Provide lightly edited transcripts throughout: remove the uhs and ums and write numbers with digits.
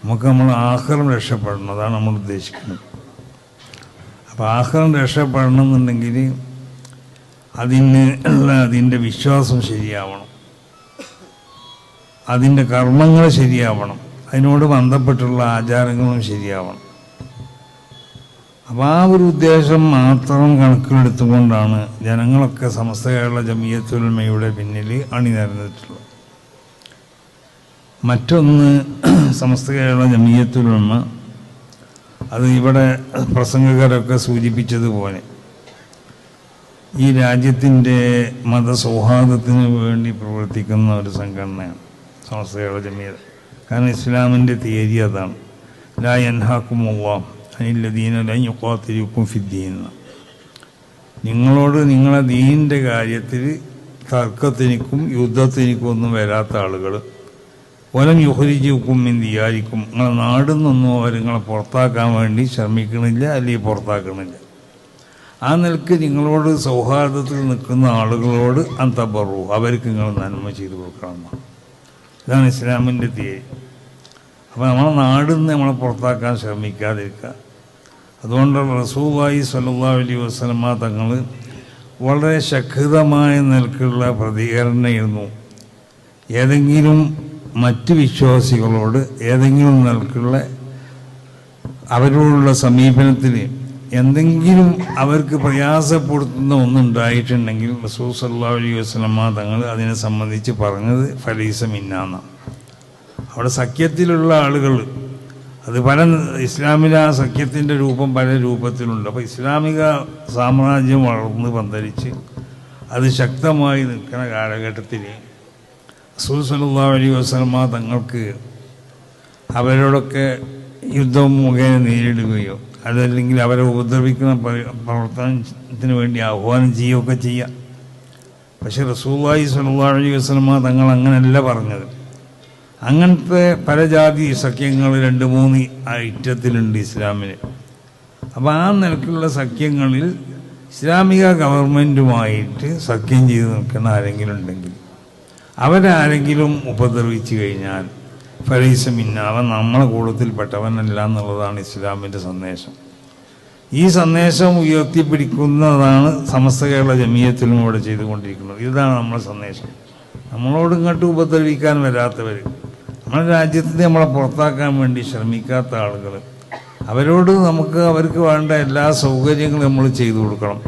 നമുക്ക് നമ്മൾ ആഖിറം രക്ഷപ്പെടണം, അതാണ് നമ്മൾ ഉദ്ദേശിക്കുന്നത്. അപ്പോൾ ആഖിറം രക്ഷപ്പെടണം എന്നുണ്ടെങ്കിൽ അതിൻ്റെ വിശ്വാസം ശരിയാവണം, അതിൻ്റെ കർമ്മങ്ങൾ ശരിയാവണം, അതിനോട് ബന്ധപ്പെട്ടുള്ള ആചാരങ്ങളും ശരിയാവണം. അപ്പോൾ ആ ഒരു ഉദ്ദേശം മാത്രം കണക്കിലെടുത്തുകൊണ്ടാണ് ജനങ്ങളൊക്കെ സമസ്ത കേരള ജമിയത്തുൽ ഉലമയുടെ പിന്നിൽ അണിനിരന്നിട്ടുള്ളത്. മറ്റൊന്ന്, സമസ്ത കേരള ജമിയത്തുൽ ഉലമ അത് ഇവിടെ പ്രസംഗകരൊക്കെ സൂചിപ്പിച്ചതുപോലെ ഈ രാജ്യത്തിൻ്റെ മതസൗഹാർദ്ദത്തിന് വേണ്ടി പ്രവർത്തിക്കുന്ന ഒരു സംഘടനയാണ് സമസ്ത കേരള ജമിയത്ത്. കാരണം ഇസ്ലാമിൻ്റെ തിയറി അതാണ്, ലാ യൻഹാക്കുമുല്ലാഹു അനില്ലദീന ലൻ യുഖാതിലുക്കും ഫിദ്ദീൻ. നിങ്ങളോട് നിങ്ങളെ ദീനിൻ്റെ കാര്യത്തിൽ തർക്കത്തിനിക്കും യുദ്ധത്തിനിക്കും ഒന്നും വരാത്ത ആളുകൾ, വലം യുഖ്രിജുക്കും മിൻ ദിയാരിക്കും, നിങ്ങളെ നാടിൽ നിന്നൊന്നും അവർ നിങ്ങളെ പുറത്താക്കാൻ വേണ്ടി ശ്രമിക്കണില്ല, അല്ലെങ്കിൽ പുറത്താക്കണില്ല. ആ നിലക്ക് നിങ്ങളോട് സൗഹാർദ്ദത്തിൽ നിൽക്കുന്ന ആളുകളോട് അന്തബറു, അവർക്ക് നിങ്ങൾ നന്മ ചെയ്തു കൊടുക്കണം. ഇതാണ് ഇസ്ലാമിൻ്റെ തിയറി. അപ്പോൾ നമ്മളെ നാടിൽ നിന്ന് നമ്മളെ പുറത്താക്കാൻ ശ്രമിക്കാതിരിക്കുക. അതുകൊണ്ട് റസൂലുള്ളാഹി സ്വല്ലല്ലാഹു അലൈഹി വസല്ലമ തങ്ങൾ വളരെ ശക്തമായ നിലക്കുള്ള പ്രതികരണമായിരുന്നു ഏതെങ്കിലും മറ്റ് വിശ്വാസികളോട് ഏതെങ്കിലും നിലക്കുള്ള അവരോടുള്ള സമീപനത്തിൽ എന്തെങ്കിലും അവർക്ക് പ്രയാസപ്പെടുത്തുന്ന ഒന്നുണ്ടായിട്ടുണ്ടെങ്കിൽ റസൂൽ സല്ലല്ലാഹു അലൈഹി വസല്ലമ തങ്ങൾ അതിനെ സംബന്ധിച്ച് പറഞ്ഞത് ഫലീസ മിന്നാന്ന. അവിടെ സഖ്യത്തിലുള്ള ആളുകൾ അത് പല ഇസ്ലാമിലെ ആ സഖ്യത്തിൻ്റെ രൂപം പല രൂപത്തിലുണ്ട്. അപ്പോൾ ഇസ്ലാമിക സാമ്രാജ്യം വളർന്ന് പന്തലിച്ച് അത് ശക്തമായി നിൽക്കുന്ന കാലഘട്ടത്തിൽ റസൂൽ സല്ലല്ലാഹു അലൈഹി വസല്ലമ തങ്ങൾക്ക് അവരോടൊക്കെ യുദ്ധം മുഖേന നേരിടുകയോ അതല്ലെങ്കിൽ അവരെ ഉപദ്രവിക്കുന്ന പ്രവർത്തനത്തിന് വേണ്ടി ആഹ്വാനം ചെയ്യുകയൊക്കെ ചെയ്യാം. പക്ഷെ റസൂലുള്ളാഹി സ്വല്ലല്ലാഹു അലൈഹി വസല്ലമ തങ്ങൾ അങ്ങനെയല്ല പറഞ്ഞത്. അങ്ങനത്തെ പല ജാതി സഖ്യങ്ങൾ 2-3 ഐറ്റത്തിലുണ്ട് ഇസ്ലാമിന്. അപ്പോൾ ആ നിലക്കുള്ള സഖ്യങ്ങളിൽ ഇസ്ലാമിക ഗവൺമെൻറ്റുമായിട്ട് സഖ്യം ചെയ്ത് നിൽക്കുന്ന ആരെങ്കിലും ഉണ്ടെങ്കിൽ അവരാരെങ്കിലും ഉപദ്രവിച്ചു കഴിഞ്ഞാൽ ഫലീസ മിന്ന, അവൻ നമ്മളെ കൂട്ടത്തിൽപ്പെട്ടവനല്ല എന്നുള്ളതാണ് ഇസ്ലാമിൻ്റെ സന്ദേശം. ഈ സന്ദേശം ഉയർത്തിപ്പിടിക്കുന്നതാണ് സമസ്ത കേരള ജമിയത്തിലും ഇവിടെ ചെയ്തുകൊണ്ടിരിക്കുന്നത്. ഇതാണ് നമ്മുടെ സന്ദേശം. നമ്മളോട് ഇങ്ങോട്ട് ഉപദ്രവിക്കാൻ വരാത്തവർ, നമ്മുടെ രാജ്യത്ത് നമ്മളെ പുറത്താക്കാൻ വേണ്ടി ശ്രമിക്കാത്ത ആളുകൾ, അവരോട് അവർക്ക് വേണ്ട എല്ലാ സൗകര്യങ്ങളും നമ്മൾ ചെയ്തു കൊടുക്കണം.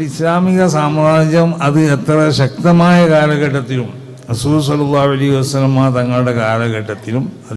ഇസ്ലാമിക സാമ്രാജ്യം അത് എത്ര ശക്തമായ കാലഘട്ടത്തിലും റസൂൽ സല്ലല്ലാഹു അലൈഹി വസല്ലമ തങ്ങളുടെ കാലഘട്ടത്തിലും